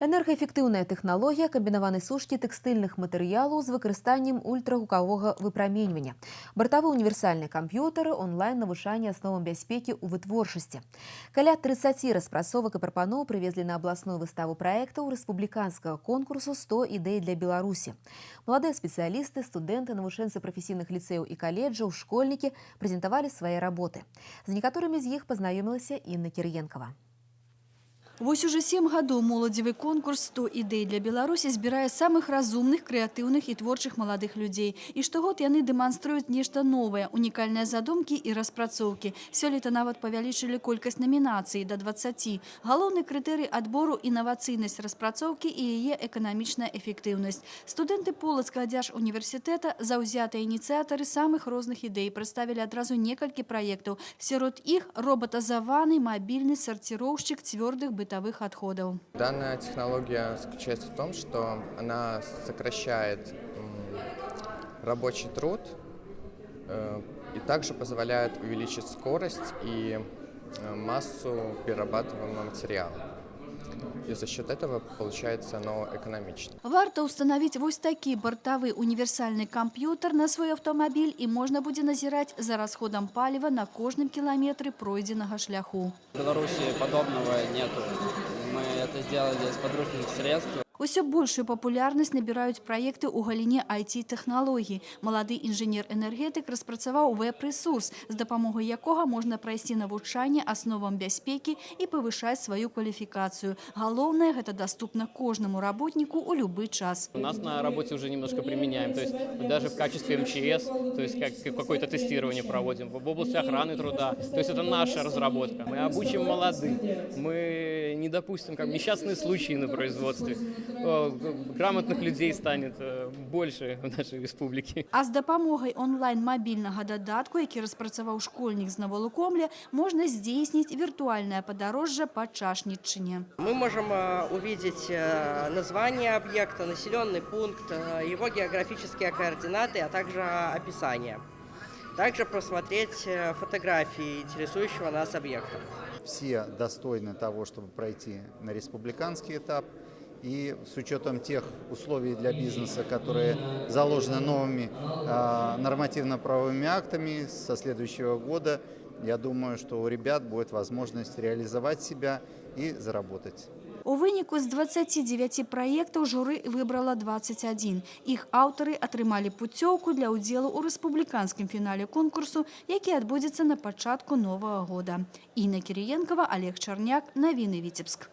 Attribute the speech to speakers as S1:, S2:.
S1: Энергаэфектыўная тэхналогія камбінаванай сушкі тэкстыльных матэрыялаў з выкарыстаннем ультрагукавога выпраменьвання. Бартавы універсальны камп'ютары, онлайн-навучанне асновам бяспекі ў вытворчасці. Каля 30 распрацовак і прапаноў прывезлі на абласную выставу праектаў рэспубліканскага конкурсу «100 ідэй для Беларусі». Маладыя спецыялісты, студэнты, навучэнцы прафесійных ліцэяў і каледжаў, школьнікі прэзентавалі свае работы. З некаторымі з іх пазнаёмілася Інна Кірыенкава.
S2: Вось уже 7 гадоў моладзевы конкурс «100 ідэй для Беларусі» збірае самых разумных, крэатыўных і творчых маладых людзей. І штогод яны дэманструюць нешта новае, унікальныя задумкі і распрацоўкі. Сёлета нават павялічылі колькасць намінацый да 20. Галоўны крытэрый адбору – інавацыйнасць распрацоўкі і яе эканамічная эфектыўнасць. Студэнты Полацкага дзяржуніверсітэта, заўзятыя ініцыятары самых розных ідэй, прадставілі адразу некалькі праектаў. Сярод іх роботазаваны мобільны сарціроўшчык цвёрдых бытовых отходов.
S3: Данная технология заключается в том, что она сокращает рабочий труд и также позволяет увеличить скорость и массу перерабатываемого материала. И за счет этого получается оно экономично.
S2: Варто установить вось такі бортовый универсальный компьютер на свой автомобиль, и можно будет назирать за расходом палива на каждом километре пройденного шляху.
S4: В Беларуси подобного нету. Мы это сделали с подручных средств.
S2: Усё большую папулярнасць набіраюць праекты ў галіне IT-тэхналогій. Малады інжынер-энергетык распрацаваў веб-рэсурс, з дапамогай якога можна прайсці навучанне асновам бяспекі і павышаць сваю кваліфікацыю. Галоўнае, гэта доступно кожнаму работнику ў любы час.
S5: У нас на работе уже немножко применяем, то есть даже в качестве МЧС, то есть какое-то тестирование проводим, в области охраны труда, то есть это наша разработка. Мы обучим молодых, мы не допустим несчастные случаи на производстве. Грамотных людей станет больше в нашей республике.
S2: А з дапамогай онлайн-мобільнага дадатку, які распрацаваў школьнік з Наволокомля, можно здзейсніць виртуальное подорожжа по Чашніччыне.
S6: Мы можем увидеть название объекта, населенный пункт, его географические координаты, а также описание. Также просмотреть фотографии интересующего нас объекта.
S7: Все достойны того, чтобы пройти на республиканский этап. И с учетом тех условий для бизнеса, которые заложены новыми нормативно-правовыми актами со следующего года, я думаю, что у ребят будет возможность реализовать себя и заработать.
S2: У выніку з 29 праектаў журы выбрала 21. Іх аўтары атрымалі пуцёўку для ўдзелу ў рэспубліканскім фінале конкурсу, які адбудзецца на пачатку новага года. Інна Кірыенкава, Олег Чарняк, навіны Віцебск.